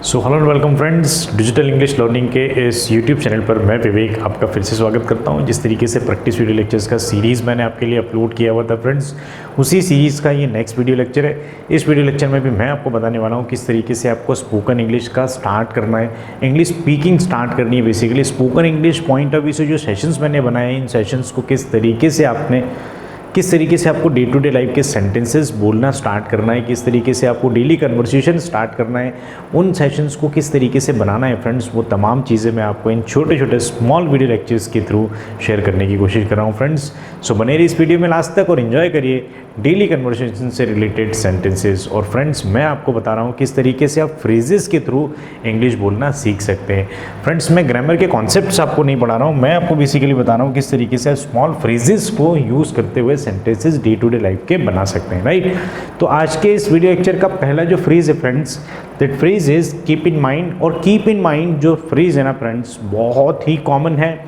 So hello and welcome friends, digital English learning के इस YouTube channel पर मैं विवेक आपका फिर से स्वागत करता हूं। जिस तरीके से प्रैक्टिस वीडियो लेक्चर्स का सीरीज़ मैंने आपके लिए अपलोड किया हुआ था फ्रेंड्स, उसी सीरीज़ का ये नेक्स्ट वीडियो लेक्चर है। इस वीडियो लेक्चर में भी मैं आपको बताने वाला हूं किस तरीके से आपको स्पोकन इंग्लिश का स्टार्ट करना है, इंग्लिश स्पीकिंग स्टार्ट करनी है। Basically spoken English point of view से जो सेशंस मैंने बनाए हैं, इन सेशंस को किस तरीके से आपको डे टू डे लाइफ के सेंटेंसेस बोलना स्टार्ट करना है, किस तरीके से आपको डेली कन्वर्सेशन स्टार्ट करना है, उन सेशंस को किस तरीके से बनाना है फ्रेंड्स, वो तमाम चीज़ें मैं आपको इन छोटे छोटे स्मॉल वीडियो लेक्चर्स के थ्रू शेयर करने की कोशिश कर रहा हूँ फ्रेंड्स। सो बने रहिए इस वीडियो में लास्ट तक और इन्जॉय करिए डेली कन्वर्सेशन से रिलेटेड सेंटेंसेस। और फ्रेंड्स मैं आपको बता रहा हूँ किस तरीके से आप फ्रेजेस के थ्रू इंग्लिश बोलना सीख सकते हैं। फ्रेंड्स मैं ग्रामर के कॉन्सेप्ट्स आपको नहीं पढ़ा रहा हूँ, मैं आपको बेसिकली बता रहा हूँ किस तरीके से स्मॉल फ्रेजेस को यूज़ करते हुए sentences day to day life के बना सकते हैं, राइट। तो आज के इस वीडियो लेक्चर का पहला जो फ्रेज है friends, that phrase is keep in mind. और कीप इन माइंड जो फ्रेज है ना फ्रेंड्स, बहुत ही कॉमन है,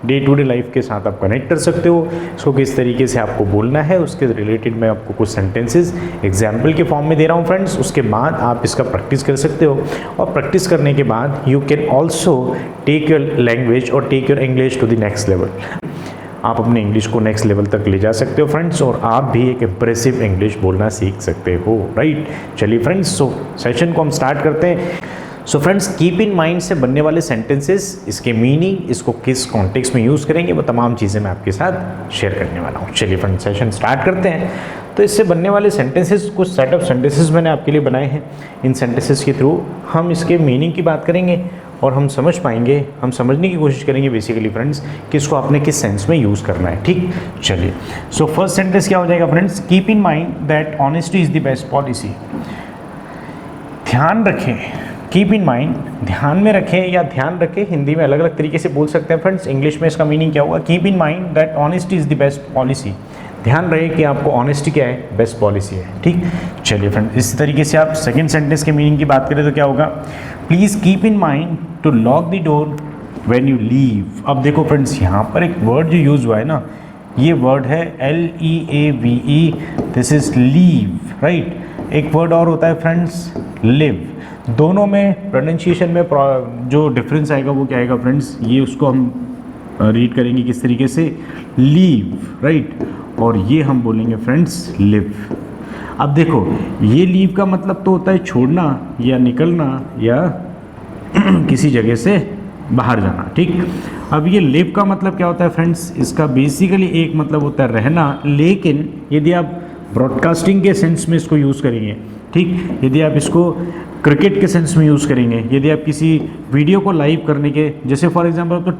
डे टू डे लाइफ के साथ आप कनेक्ट कर सकते हो। इसको किस तरीके से आपको बोलना है उसके रिलेटेड मैं आपको कुछ सेंटेंसेस एग्जाम्पल के फॉर्म में दे रहा हूँ फ्रेंड्स। उसके बाद आप इसका प्रैक्टिस कर सकते हो और प्रैक्टिस करने के बाद you can also take your language और take your English to the next level. आप अपने इंग्लिश को नेक्स्ट लेवल तक ले जा सकते हो फ्रेंड्स, और आप भी एक इम्प्रेसिव इंग्लिश बोलना सीख सकते हो, राइट। चलिए फ्रेंड्स, सो सेशन को हम स्टार्ट करते हैं। So friends keep in mind से बनने वाले सेंटेंसेस, इसके मीनिंग, इसको किस कॉन्टेक्स्ट में यूज़ करेंगे, वो तमाम चीज़ें मैं आपके साथ शेयर करने वाला हूँ। चलिए फ्रेंड्स सेशन स्टार्ट करते हैं। तो इससे बनने वाले सेंटेंसेस, कुछ सेट ऑफ सेंटेंसेस मैंने आपके लिए बनाए हैं। इन सेंटेंसेस के थ्रू हम इसके मीनिंग की बात करेंगे और हम समझ पाएंगे, हम समझने की कोशिश करेंगे बेसिकली फ्रेंड्स कि इसको आपने किस सेंस में यूज़ करना है, ठीक। चलिए, सो फर्स्ट सेंटेंस क्या हो जाएगा friends, keep in mind that honesty is the best policy. ध्यान रखें, कीप इन माइंड, ध्यान में रखें या ध्यान रखें, हिंदी में अलग अलग तरीके से बोल सकते हैं फ्रेंड्स। इंग्लिश में इसका मीनिंग क्या होगा, keep in mind that honesty is the best policy. ध्यान रहे कि आपको ऑनेस्टी क्या है, बेस्ट पॉलिसी है, ठीक। चलिए फ्रेंड्स, इस तरीके से आप सेकंड सेंटेंस के मीनिंग की बात करें तो क्या होगा, please keep in mind to lock the door when you leave. अब देखो फ्रेंड्स, यहाँ पर एक वर्ड जो यूज़ हुआ है ना, ये वर्ड है LEAVE, this is leave, right. एक वर्ड और होता है फ्रेंड्स, लिव। दोनों में प्रोनाउंसिएशन में जो डिफरेंस आएगा वो क्या आएगा फ्रेंड्स, ये उसको हम रीड करेंगे किस तरीके से, लीव, राइट, और ये हम बोलेंगे फ्रेंड्स लिव। अब देखो, ये लीव का मतलब तो होता है छोड़ना या निकलना या किसी जगह से बाहर जाना, ठीक। अब ये लिव का मतलब क्या होता है फ्रेंड्स, इसका बेसिकली एक मतलब होता है रहना, लेकिन यदि आप ब्रॉडकास्टिंग के सेंस में इसको यूज़ करेंगे, ठीक, यदि आप इसको क्रिकेट के सेंस में यूज़ करेंगे, यदि आप किसी वीडियो को लाइव करने के, जैसे फॉर एग्जांपल तो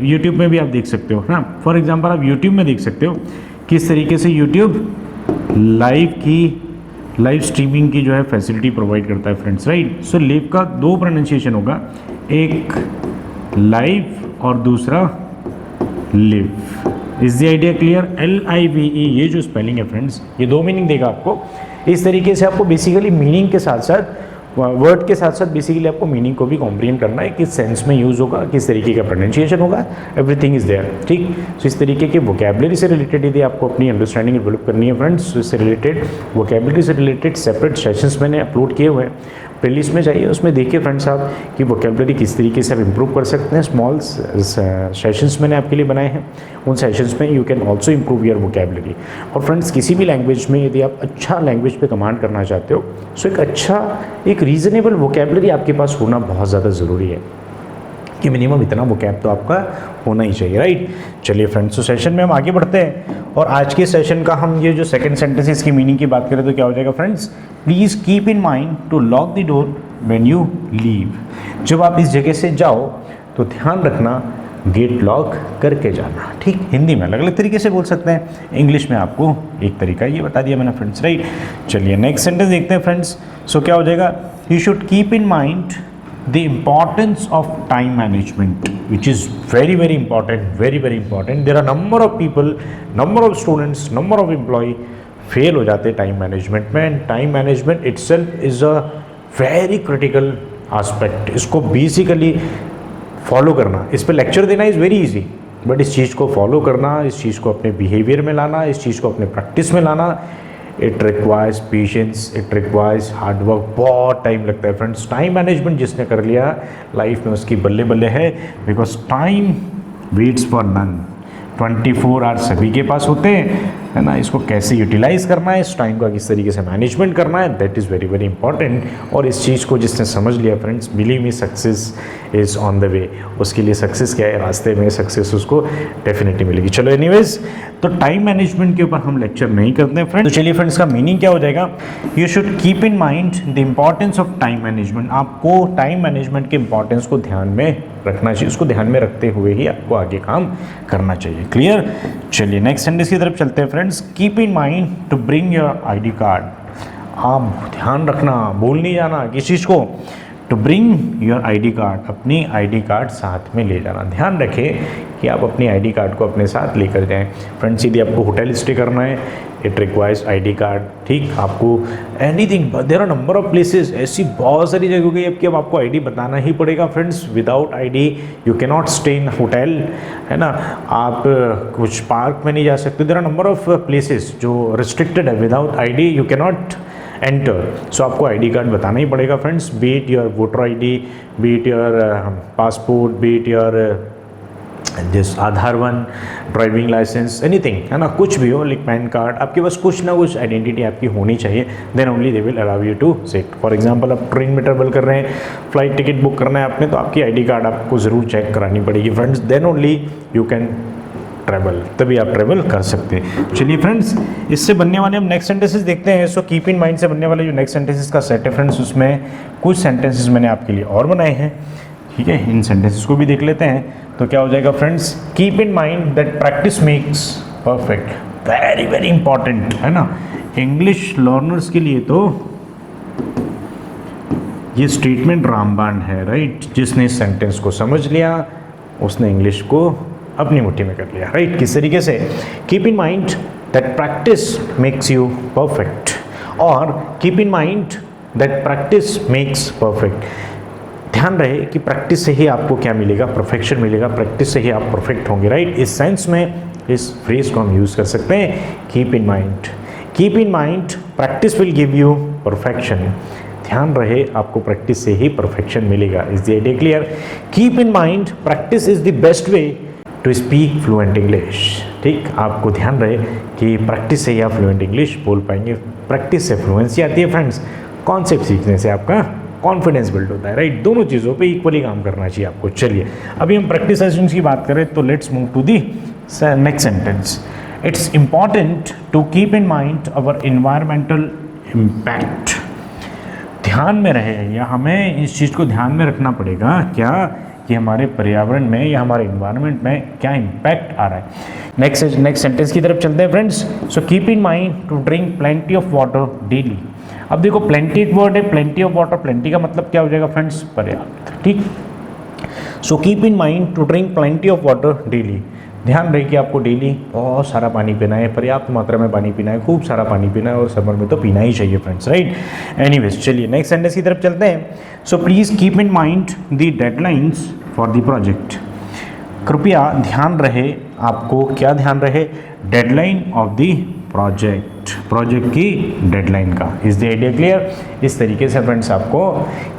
यूट्यूब में भी आप देख सकते हो ना, फॉर एग्जांपल आप यूट्यूब में देख सकते हो किस तरीके से यूट्यूब लाइव स्ट्रीमिंग की जो है फैसिलिटी प्रोवाइड करता है फ्रेंड्स, राइट। सो लिव का दो प्रोनाउंसिएशन होगा, एक लाइव और दूसरा live. Is the idea clear, LIVE, ये जो स्पेलिंग है फ्रेंड्स, ये दो मीनिंग देगा आपको। इस तरीके से आपको बेसिकली मीनिंग के साथ साथ, वर्ड के साथ साथ बेसिकली आपको मीनिंग को भी कॉम्प्रिहेंड करना है, किस सेंस में यूज़ होगा, किस तरीके का प्रोनाउंसिएशन होगा, एवरीथिंग इज देयर, ठीक। सो इस तरीके के वोकैबुलरी से रिलेटेड यदि आपको अपनी अंडरस्टैंडिंग डेवलप करनी है फ्रेंड्स, तो इससे रिलेटेड वोकैबुलरी से रिलेटेड सेपरेट सेशंस मैंने अपलोड किए हुए हैं। प्लेलिस्ट में जाइए, उसमें देखिए फ्रेंड्स आप कि वोकैबुलरी किस तरीके से आप इंप्रूव कर सकते हैं। स्मॉल सेशंस मैंने आपके लिए बनाए हैं, उन सेशंस में you can also improve your vocabulary. और फ्रेंड्स, किसी भी लैंग्वेज में यदि आप अच्छा लैंग्वेज पे कमांड करना चाहते हो, सो एक रीज़नेबल वोकैबुलरी आपके पास होना बहुत ज़्यादा ज़रूरी है, कि मिनिमम इतना वोकैब तो आपका होना ही चाहिए, राइट। चलिए फ्रेंड्स, तो सेशन में हम आगे बढ़ते हैं और आज के सेशन का हम ये जो सेकंड सेंटेंस है इसकी मीनिंग की बात करें तो क्या हो जाएगा friends, please keep in mind to lock the door when you leave. जब आप इस जगह से जाओ तो ध्यान रखना गेट लॉक करके जाना, ठीक। हिंदी में अलग अलग तरीके से बोल सकते हैं, इंग्लिश में आपको एक तरीका ये बता दिया मैंने फ्रेंड्स, राइट। चलिए नेक्स्ट सेंटेंस देखते हैं फ्रेंड्स। सो क्या हो जाएगा, you should keep in mind the importance of time management, which is very very important. There are number of people, number of students, number of employee fail हो जाते हैं time management में, and time management itself is a very critical aspect. इसको basically follow करना, इस पर lecture देना is very easy, but इस चीज़ को फॉलो करना, इस चीज़ को अपने बिहेवियर में लाना, इस चीज़ को अपने प्रैक्टिस में लाना, it requires patience, it requires hard work, बहुत टाइम लगता है फ्रेंड्स। टाइम मैनेजमेंट जिसने कर लिया लाइफ में उसकी बल्ले बल्ले है, because time waits for none. 24 hours सभी के पास होते हैं, है ना। इसको कैसे यूटिलाइज करना है, इस टाइम का किस तरीके से मैनेजमेंट करना है, that is very very important. और इस चीज़ को जिसने समझ लिया friends, believe me success is on the way. उसके लिए सक्सेस क्या है, रास्ते में सक्सेस उसको डेफिनेटली मिलेगी। चलो एनीवेज, तो टाइम मैनेजमेंट के ऊपर हम लेक्चर नहीं करते हैं फ्रेंड्स। तो चलिए फ्रेंड्स, का मीनिंग क्या हो जाएगा, you should keep in mind the importance of time management. आपको टाइम मैनेजमेंट के इंपॉर्टेंस को ध्यान में रखना चाहिए, उसको ध्यान में रखते हुए ही आपको आगे काम करना चाहिए। क्लियर। चलिए नेक्स्ट सेंटेंस की तरफ चलते हैं friends. Keep in mind to bring your ID card. आप ध्यान रखना, भूल नहीं जाना किस चीज़ को, to bring your ID card, अपनी आईडी कार्ड साथ में ले जाना। ध्यान रखें कि आप अपनी आईडी कार्ड को अपने साथ लेकर जाएं फ्रेंड्स। यदि आपको होटल स्टे करना है, इट रिक्वायर्स आईडी कार्ड। ठीक, आपको anything, there are number of places, ऐसी बहुत सारी जगह हो गई अब कि अब आपको आईडी बताना ही पड़ेगा friends. Without ID you can not stay in hotel, है ना। आप कुछ पार्क में नहीं जा सकते, there are number of places जो रिस्ट्रिक्टेड है। Without ID you can not enter, so आपको आईडी कार्ड बताना ही पड़ेगा friends. Be it your voter ID, be it your passport, be it your जिस Aadhaar one, driving licence, anything, है ना, कुछ भी हो, लाइक पैन कार्ड, आपके पास कुछ ना कुछ आइडेंटिटी आपकी होनी चाहिए। Then only they will allow you to sit. For example, आप ट्रेन में ट्रेवल कर रहे हैं, फ्लाइट टिकट बुक करना है आपने, तो आपकी आईडी कार्ड आपको ज़रूर चेक करानी पड़ेगी friends. Then only you can travel, तभी आप ट्रैवल कर सकते हैं। चलिए फ्रेंड्स, इससे बनने वाले हम नेक्स्ट सेंटेंसेस देखते हैं। सो कीप इन माइंड से बनने वाले जो नेक्स्ट सेंटेंसेस का सेट है फ्रेंड्स, उसमें कुछ सेंटेंसेस मैंने आपके लिए और बनाए हैं। ठीक है, इन सेंटेंसेस को भी देख लेते हैं। तो क्या हो जाएगा friends, keep in mind that practice makes perfect. Very very important, है ना, इंग्लिश लर्नर्स के लिए तो ये स्टेटमेंट रामबाण है, राइट। जिसने इस सेंटेंस को समझ लिया उसने इंग्लिश को अपनी मुट्ठी में कर लिया, राइट। किस तरीके से, keep in mind that practice makes you perfect, और keep in mind that practice makes perfect. ध्यान रहे कि प्रैक्टिस से ही आपको क्या मिलेगा, परफेक्शन मिलेगा। प्रैक्टिस से ही आप परफेक्ट होंगे, राइट। इस सेंस में इस फ्रेज को हम यूज़ कर सकते हैं, keep in mind. Keep in mind practice will give you perfection. ध्यान रहे आपको प्रैक्टिस से ही परफेक्शन मिलेगा। Is the idea clear. Keep in mind practice is the best way to speak fluent English. ठीक, आपको ध्यान रहे कि प्रैक्टिस से ही आप फ्लुएंट इंग्लिश बोल पाएंगे। प्रैक्टिस से फ्लुएंसी आती है फ्रेंड्स, कॉन्सेप्ट सीखने से आपका कॉन्फिडेंस बिल्ड होता है, राइट। दोनों चीज़ों पे इक्वली काम करना चाहिए आपको। चलिए, अभी हम प्रैक्टिस सेशंस की बात करें तो let's move to the next sentence. It's important to keep in mind our environmental impact. ध्यान में रहे, या हमें इस चीज़ को ध्यान में रखना पड़ेगा क्या, कि हमारे पर्यावरण में या हमारे इन्वायरमेंट में क्या इम्पैक्ट आ रहा है। नेक्स्ट सेंटेंस की तरफ चलते हैं friends. So keep in mind to drink plenty of water daily. अब देखो, प्लेंटी एक वर्ड है, प्लेंटी ऑफ वाटर, प्लेंटी का मतलब क्या हो जाएगा फ्रेंड्स, पर्याप्त। ठीक, so keep in mind to drink plenty of water daily. ध्यान रहे कि आपको डेली बहुत सारा पानी पीना है, पर्याप्त मात्रा में पानी पीना है, खूब सारा पानी पीना है, और समर में तो पीना ही चाहिए फ्रेंड्स, राइट। एनीवेज, चलिए नेक्स्ट सेंटेंस की तरफ चलते हैं। So please keep in mind the deadlines for the project. कृपया ध्यान रहे, आपको क्या ध्यान रहे, डेडलाइन ऑफ द प्रोजेक्ट की डेडलाइन का। Is the idea clear. इस तरीके से फ्रेंड्स आपको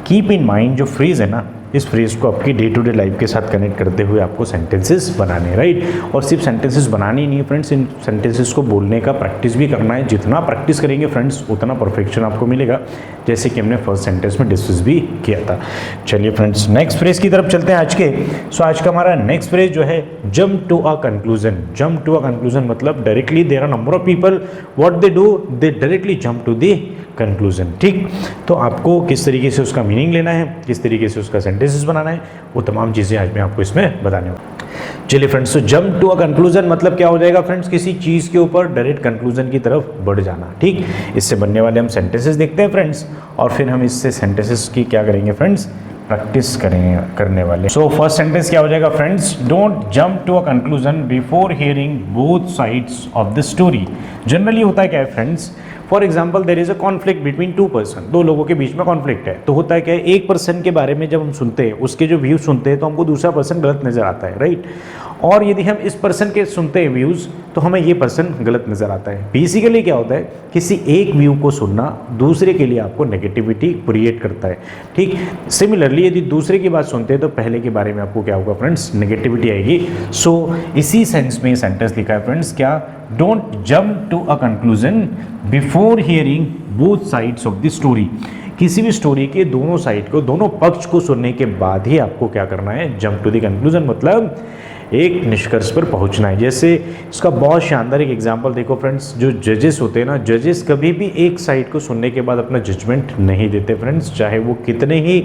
कीप इन माइंड जो फ्रेज है ना, इस फ्रेज को आपकी डे टू डे लाइफ के साथ कनेक्ट करते हुए आपको सेंटेंसेस बनाने, राइट। और सिर्फ सेंटेंसेस बनानी नहीं फ्रेंड्स, इन सेंटेंसेस को बोलने का प्रैक्टिस भी करना है। जितना प्रैक्टिस करेंगे फ्रेंड्स उतना परफेक्शन आपको मिलेगा, जैसे कि हमने फर्स्ट सेंटेंस में डिस्कस भी किया था। चलिए फ्रेंड्स, नेक्स्ट फ्रेज की तरफ चलते हैं आज के। सो आज का हमारा नेक्स्ट फ्रेज जो है, jump to a conclusion. Jump to a conclusion मतलब directly there are number of people, what they do, they directly jump to the conclusion. ठीक, तो आपको किस तरीके से उसका मीनिंग लेना है, किस तरीके से उसका सेंटेंसेस बनाना है, वो तमाम चीज़ें आज मैं आपको इसमें बताने वाला हूँ। चलिए फ्रेंड्स, तो जंप टू अ कंक्लूजन मतलब क्या हो जाएगा फ्रेंड्स, किसी चीज़ के ऊपर डायरेक्ट कंक्लूजन की तरफ बढ़ जाना। ठीक, इससे बनने वाले हम सेंटेंसेस देखते हैं फ्रेंड्स, और फिर हम इससे सेंटेंसेस की क्या करेंगे फ्रेंड्स, प्रैक्टिस करने वाले। सो फर्स्ट सेंटेंस क्या हो जाएगा friends, don't jump to a conclusion before hearing both sides of the story. Generally होता है क्या है friends, for example there is a conflict between two person, दो लोगों के बीच में कॉन्फ्लिक्ट है। तो होता है क्या है, एक पर्सन के बारे में जब हम सुनते हैं, उसके जो व्यूज सुनते हैं, तो हमको दूसरा पर्सन गलत नजर आता है, राइट। और यदि हम इस पर्सन के सुनते हैं व्यूज़ तो हमें ये पर्सन गलत नज़र आता है। बेसिकली क्या होता है, किसी एक व्यू को सुनना दूसरे के लिए आपको नेगेटिविटी क्रिएट करता है। ठीक, सिमिलरली यदि दूसरे की बात सुनते हैं तो पहले के बारे में आपको क्या होगा फ्रेंड्स, नेगेटिविटी आएगी। सो इसी सेंस में सेंटेंस लिखा है फ्रेंड्स, क्या, don't jump to a conclusion before hearing both sides of the story. किसी भी स्टोरी के दोनों साइड को, दोनों पक्ष को सुनने के बाद ही आपको क्या करना है, जंप टू द कंक्लूजन, मतलब एक निष्कर्ष पर पहुंचना है। जैसे इसका बहुत शानदार एक एग्जांपल देखो फ्रेंड्स, जो जजेस होते हैं ना, जजेस कभी भी एक साइड को सुनने के बाद अपना जजमेंट नहीं देते फ्रेंड्स, चाहे वो कितने ही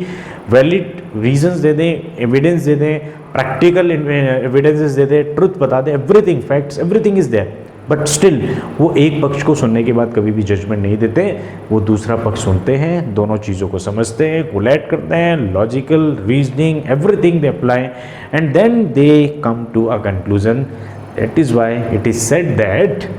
वैलिड रीजंस दे दें, एविडेंस दे दें, प्रैक्टिकल एविडेंसेस दे दें, ट्रुथ बता दें, everything, facts, everything is there, but still वो एक पक्ष को सुनने के बाद कभी भी जजमेंट नहीं देते। वो दूसरा पक्ष सुनते हैं, दोनों चीज़ों को समझते हैं, कोलैट करते हैं, logical reasoning, everything they apply, and then they come to a conclusion. That is why it is said that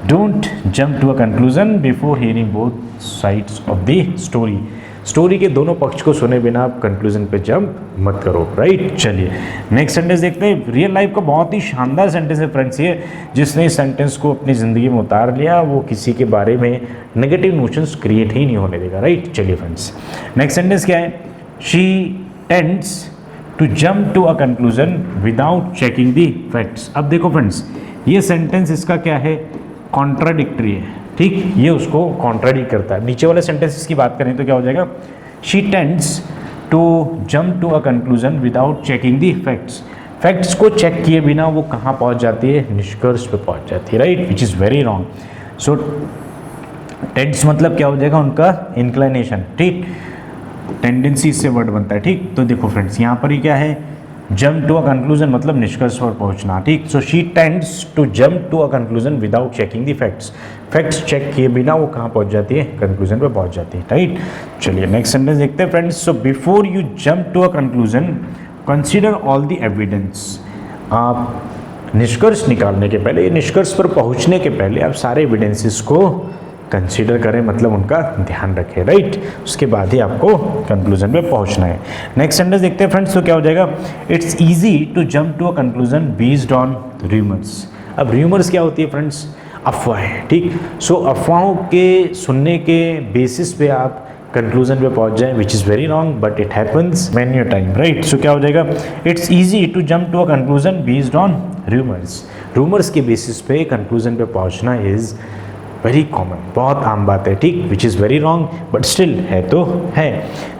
don't jump to a conclusion before hearing both sides of the story. Story के दोनों पक्ष को सुने बिना आप conclusion पे jump मत करो, राइट। चलिए नेक्स्ट सेंटेंस देखते हैं। रियल लाइफ का बहुत ही शानदार सेंटेंस है फ्रेंड्स ये, जिसने इस सेंटेंस को अपनी ज़िंदगी में उतार लिया वो किसी के बारे में नेगेटिव नोशंस क्रिएट ही नहीं होने देगा, राइट। चलिए फ्रेंड्स नेक्स्ट सेंटेंस क्या है, she tends to jump to a conclusion without checking the facts. अब देखो फ्रेंड्स, ये सेंटेंस इसका क्या है, कॉन्ट्राडिक्टरी है। ठीक, ये उसको कॉन्ट्राडिक्ट करता है। नीचे वाले सेंटेंसेस की बात करें तो क्या हो जाएगा, she tends to jump to a conclusion without checking the facts. Facts को चेक किए बिना वो कहाँ पहुँच जाती है, निष्कर्ष पे पहुँच जाती है, right, which is very wrong. So tends मतलब क्या हो जाएगा, उनका इंक्लिनेशन, ठीक, टेंडेंसी से वर्ड बनता है। ठीक, तो देखो फ्रेंड्स यहाँ पर ही क्या है, जंप टू अ कंक्लूजन मतलब निष्कर्ष पर पहुंचना। ठीक, so she tends to jump to a conclusion without checking the facts. Facts check किए बिना वो कहाँ पहुंच जाती है, कंक्लूजन पे पहुंच जाती है, राइट। चलिए नेक्स्ट सेंटेंस देखते हैं friends. So before you jump to a conclusion consider all the evidence. आप निष्कर्ष निकालने के पहले, निष्कर्ष पर पहुंचने के पहले आप सारे एविडेंसेस को कंसीडर करें, मतलब उनका ध्यान रखें, राइट। उसके बाद ही आपको कंक्लूजन पे पहुंचना है। नेक्स्ट सेंटेंस देखते हैं फ्रेंड्स, तो क्या हो जाएगा, it's easy to jump to a conclusion based on rumours. अब र्यूमर्स क्या होती है फ्रेंड्स, अफवाहें। ठीक, सो अफवाहों के सुनने के बेसिस पे आप कंक्लूजन पे पहुंच जाए, which is very wrong, but it happens many a time, right. So क्या हो जाएगा, it's easy to jump to a conclusion based on rumours. Rumours के बेसिस पे कंक्लूजन पे पहुंचना इज़ वेरी कॉमन, बहुत आम बात है, ठीक, विच is very wrong, but still है तो है।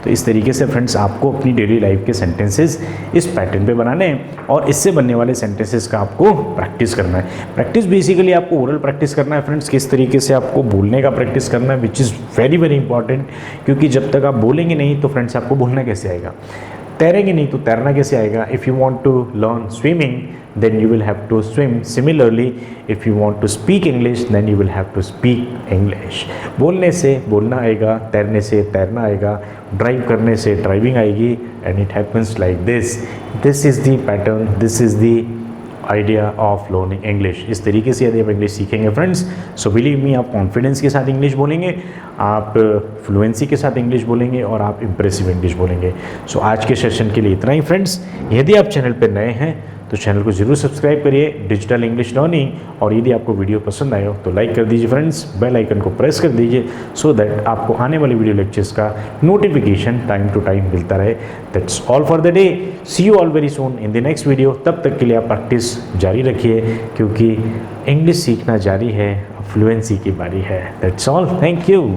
तो इस तरीके से फ्रेंड्स आपको अपनी डेली लाइफ के सेंटेंसेस इस पैटर्न पे बनाने हैं और इससे बनने वाले सेंटेंसेस का आपको प्रैक्टिस करना है। प्रैक्टिस बेसिकली आपको ओरल प्रैक्टिस करना है फ्रेंड्स, किस तरीके से आपको बोलने का प्रैक्टिस करना है, विच इज़ वेरी वेरी इंपॉर्टेंट, क्योंकि जब तक आप बोलेंगे नहीं तो फ्रेंड्स आपको बोलना कैसे आएगा, तैरेंगे नहीं तो तैरना कैसे आएगा। If you want to learn swimming then you will have to swim. Similarly, if you want to speak English, then you will have to speak English. बोलने से बोलना आएगा, तैरने से तैरना आएगा, ड्राइव करने से ड्राइविंग आएगी, and it happens like this. This is the pattern, this is the idea of learning English. इस तरीके से यदि आप इंग्लिश सीखेंगे फ्रेंड्स, सो बिलीव मी, आप कॉन्फिडेंस के साथ इंग्लिश बोलेंगे, आप फ्लुएंसी के साथ इंग्लिश बोलेंगे और आप इम्प्रेसिव इंग्लिश बोलेंगे। सो आज के सेशन के लिए इतना ही फ्रेंड्स। यदि आप चैनल पर नए हैं तो चैनल को जरूर सब्सक्राइब करिए, डिजिटल इंग्लिश लर्निंग, और यदि आपको वीडियो पसंद आए हो तो लाइक कर दीजिए फ्रेंड्स, बेल आइकन को प्रेस कर दीजिए, सो दैट आपको आने वाले वीडियो लेक्चर्स का नोटिफिकेशन टाइम टू टाइम मिलता रहे। That's all for the day, see you all very soon in the next video. तब तक के लिए आप प्रैक्टिस जारी रखिए, क्योंकि इंग्लिश सीखना जारी है, फ्लुएंसी की बारी है। That's all, thank you.